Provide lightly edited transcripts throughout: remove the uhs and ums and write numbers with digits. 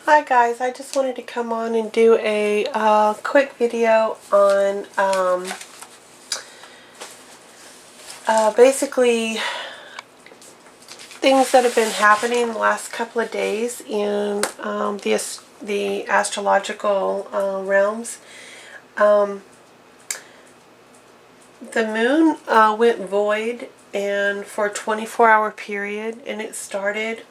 Hi guys, I just wanted to come on and do a quick video on basically things that have been happening the last couple of days in the astrological realms. The moon went void and for a 24-hour period, and it started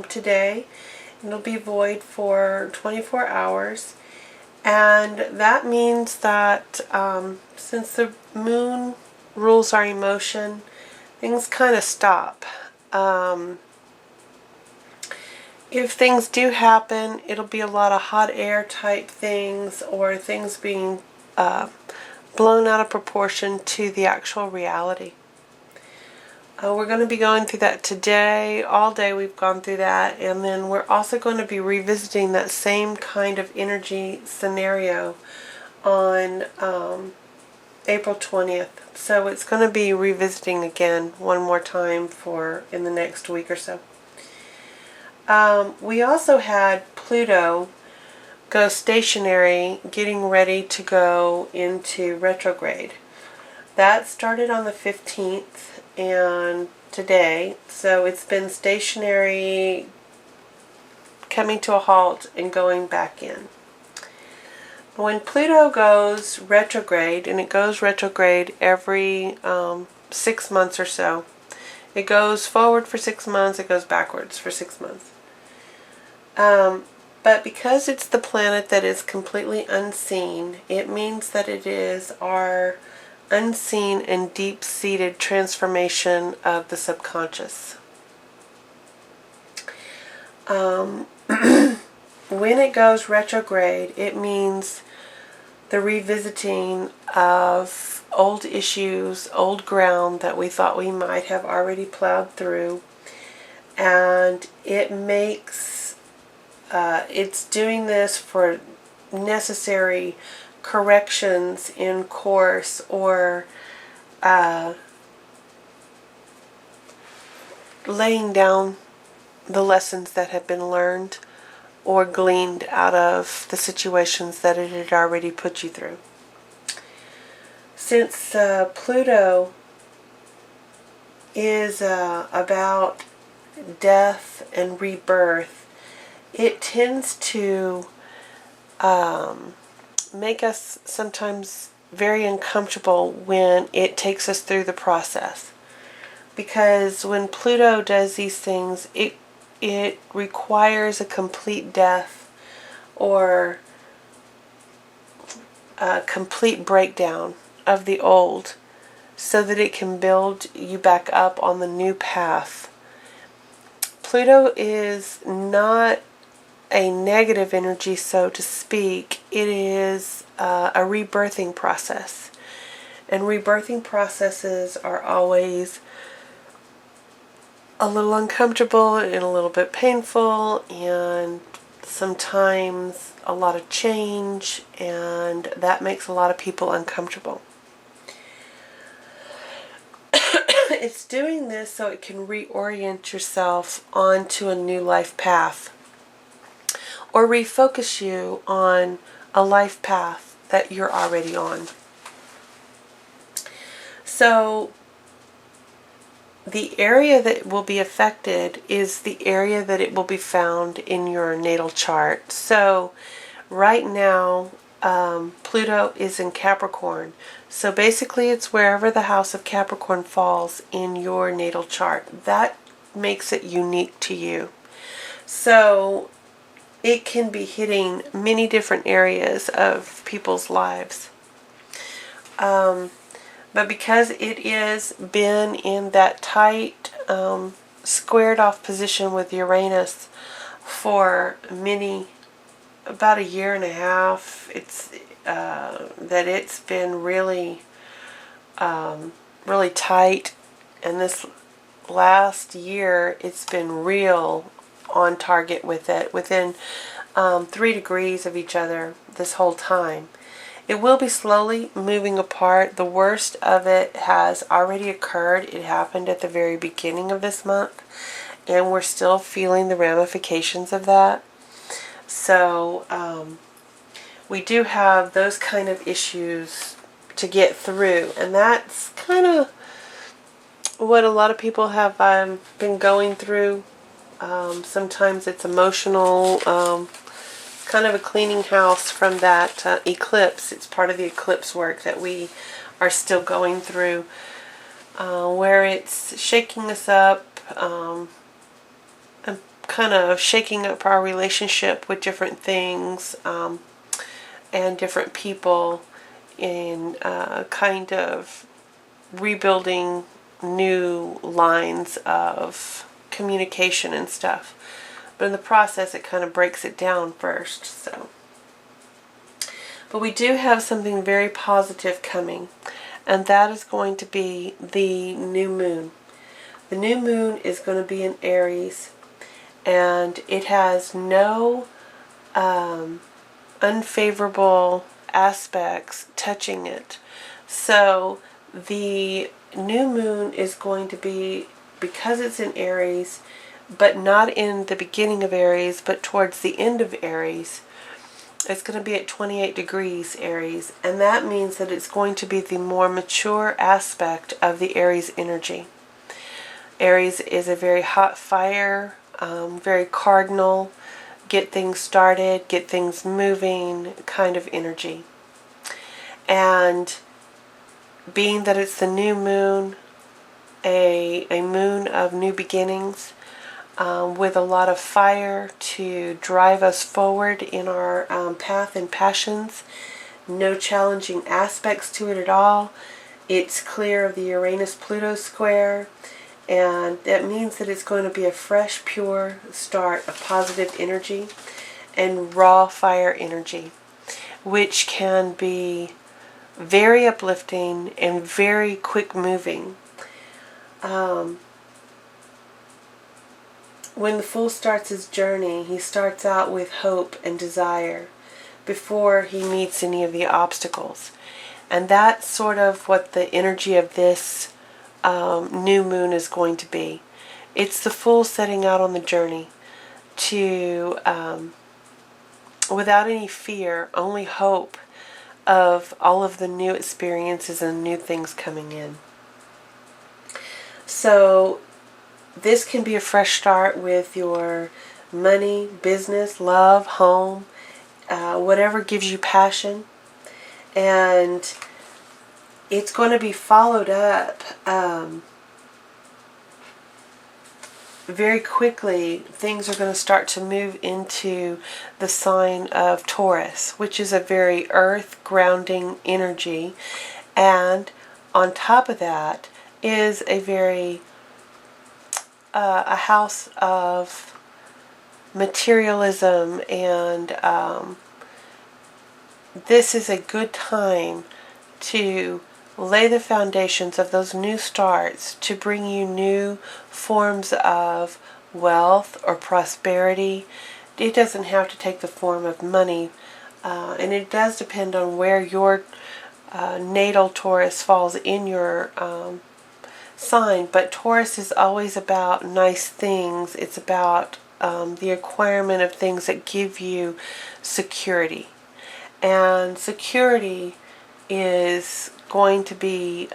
today. It'll be void for 24 hours, and that means that since the moon rules our emotion, things kind of stop. If things do happen, it'll be a lot of hot air type things, or things being blown out of proportion to the actual reality. We're going to be going through that today. All day we've gone through that, and then we're also going to be revisiting that same kind of energy scenario on April 20th. So it's going to be revisiting again one more time in the next week or so. We also had Pluto go stationary, getting ready to go into retrograde. That started on the 15th and today, so it's been stationary, coming to a halt, and going back in. When Pluto goes retrograde, and it goes retrograde every 6 months or so, it goes forward for 6 months, it goes backwards for 6 months. But because it's the planet that is completely unseen, it means that it is our unseen and deep-seated transformation of the subconscious. When it goes retrograde, it means the revisiting of old issues, old ground that we thought we might have already plowed through, and it makes it's doing this for necessary corrections in course, or laying down the lessons that have been learned or gleaned out of the situations that it had already put you through. Since Pluto is about death and rebirth, it tends to make us sometimes very uncomfortable when it takes us through the process. Because when Pluto does these things, it requires a complete death or a complete breakdown of the old so that it can build you back up on the new path. Pluto is not a negative energy, so to speak. It is a rebirthing process. And rebirthing processes are always a little uncomfortable and a little bit painful, and sometimes a lot of change, and that makes a lot of people uncomfortable. It's doing this so it can reorient yourself onto a new life path, or refocus you on a life path that you're already on. So the area that will be affected is the area that it will be found in your natal chart. So right now, Pluto is in Capricorn. So basically it's wherever the house of Capricorn falls in your natal chart. That makes it unique to you. So it can be hitting many different areas of people's lives. But because it is been in that tight, squared off position with Uranus for about a year and a half, it's been really, really tight. And this last year, it's been real on target with it, within 3 degrees of each other this whole time. It will be slowly moving apart. The worst of it has already occurred. It happened at the very beginning of this month, and we're still feeling the ramifications of that. So we do have those kind of issues to get through, and that's kind of what a lot of people have been going through. Sometimes it's emotional, kind of a cleaning house from that eclipse. It's part of the eclipse work that we are still going through, where it's shaking us up, and kind of shaking up our relationship with different things and different people, in kind of rebuilding new lines of communication and stuff. But in the process, it kind of breaks it down first. But we do have something very positive coming, and that is going to be the new moon. The new moon is going to be in Aries, and it has no unfavorable aspects touching it. So the new moon is going to be, because it's in Aries, but not in the beginning of Aries, but towards the end of Aries, it's going to be at 28 degrees Aries, and that means that it's going to be the more mature aspect of the Aries energy. Aries is a very hot fire, very cardinal, get things started, get things moving kind of energy. And being that it's the new moon, a moon of new beginnings, with a lot of fire to drive us forward in our path and passions, no challenging aspects to it at all. It's clear of the Uranus-Pluto square, and that means that it's going to be a fresh, pure start of positive energy and raw fire energy, which can be very uplifting and very quick moving. When the Fool starts his journey, he starts out with hope and desire before he meets any of the obstacles. And that's sort of what the energy of this new moon is going to be. It's the Fool setting out on the journey to, without any fear, only hope of all of the new experiences and new things coming in. So this can be a fresh start with your money, business, love, home, whatever gives you passion. And it's going to be followed up very quickly. Things are going to start to move into the sign of Taurus, which is a very earth grounding energy. And on top of that is a very a house of materialism, and this is a good time to lay the foundations of those new starts to bring you new forms of wealth or prosperity. It doesn't have to take the form of money, and it does depend on where your natal Taurus falls in your sign. But Taurus is always about nice things. It's about the acquirement of things that give you security. And security is going to be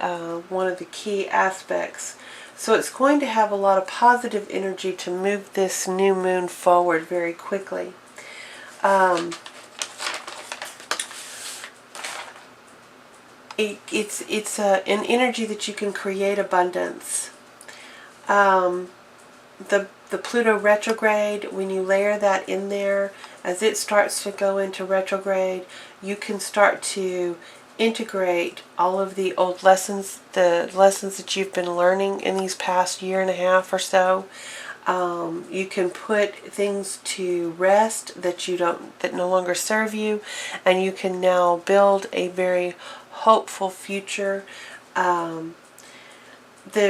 one of the key aspects. So it's going to have a lot of positive energy to move this new moon forward very quickly. It's an energy that you can create abundance. The Pluto Retrograde, when you layer that in there, as it starts to go into retrograde, you can start to integrate all of the old lessons, the lessons that you've been learning in these past year and a half or so. You can put things to rest that no longer serve you, and you can now build a very hopeful future. The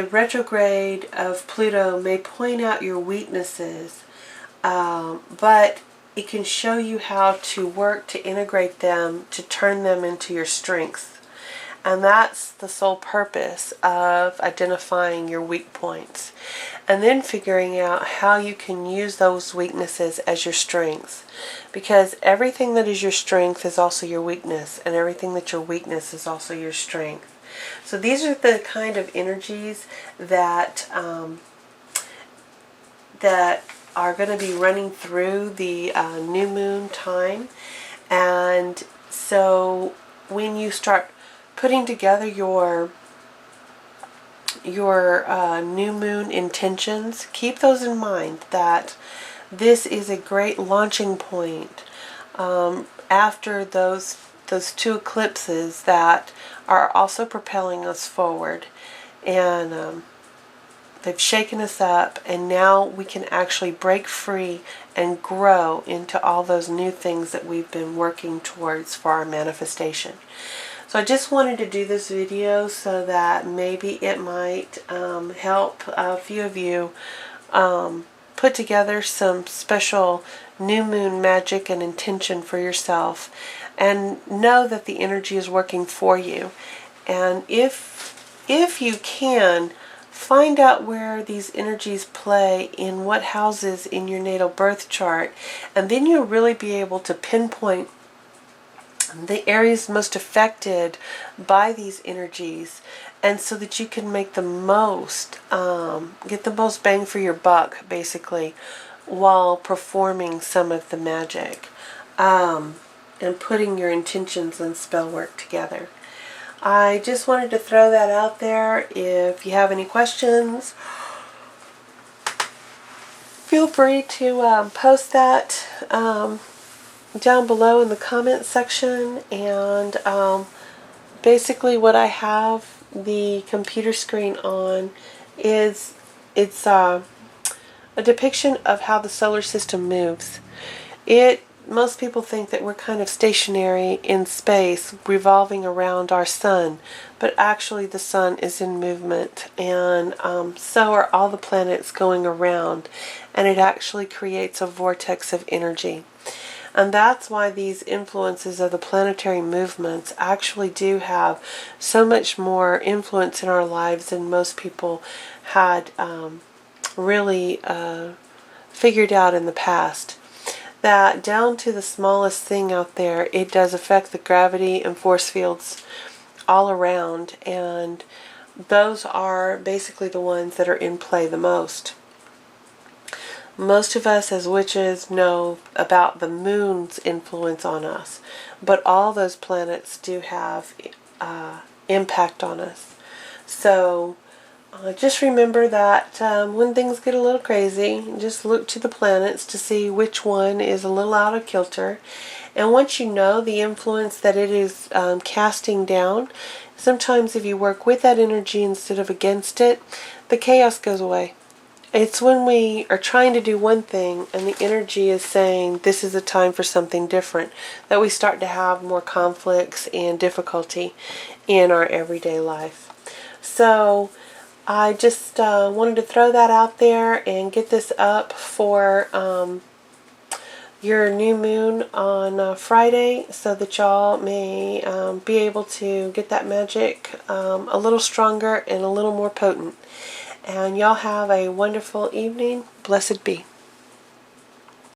retrograde of Pluto may point out your weaknesses, but it can show you how to work to integrate them, to turn them into your strengths. And that's the sole purpose of identifying your weak points. And then figuring out how you can use those weaknesses as your strengths. Because everything that is your strength is also your weakness. And everything that's your weakness is also your strength. So these are the kind of energies that that are going to be running through the new moon time. And so when you start putting together your new moon intentions, keep those in mind, that this is a great launching point after those two eclipses that are also propelling us forward. And they've shaken us up, and now we can actually break free and grow into all those new things that we've been working towards for our manifestation. So I just wanted to do this video so that maybe it might help a few of you put together some special new moon magic and intention for yourself, and know that the energy is working for you. And if you can, find out where these energies play in what houses in your natal birth chart, and then you'll really be able to pinpoint the areas most affected by these energies, and so that you can make the most, get the most bang for your buck, basically, while performing some of the magic, and putting your intentions and spell work together. I just wanted to throw that out there. If you have any questions, feel free to post that down below in the comment section. And basically what I have the computer screen on is it's a depiction of how the solar system moves. Most people think that we're kind of stationary in space, revolving around our sun, but actually the sun is in movement, and so are all the planets going around, and it actually creates a vortex of energy. And that's why these influences of the planetary movements actually do have so much more influence in our lives than most people had really figured out in the past. That down to the smallest thing out there, it does affect the gravity and force fields all around, and those are basically the ones that are in play the most. Most of us as witches know about the moon's influence on us, but all those planets do have impact on us. So just remember that when things get a little crazy, just look to the planets to see which one is a little out of kilter. And once you know the influence that it is casting down, sometimes if you work with that energy instead of against it, the chaos goes away. It's when we are trying to do one thing and the energy is saying this is a time for something different, that we start to have more conflicts and difficulty in our everyday life. So I just wanted to throw that out there and get this up for your new moon on Friday, so that y'all may be able to get that magic a little stronger and a little more potent. And y'all have a wonderful evening. Blessed be.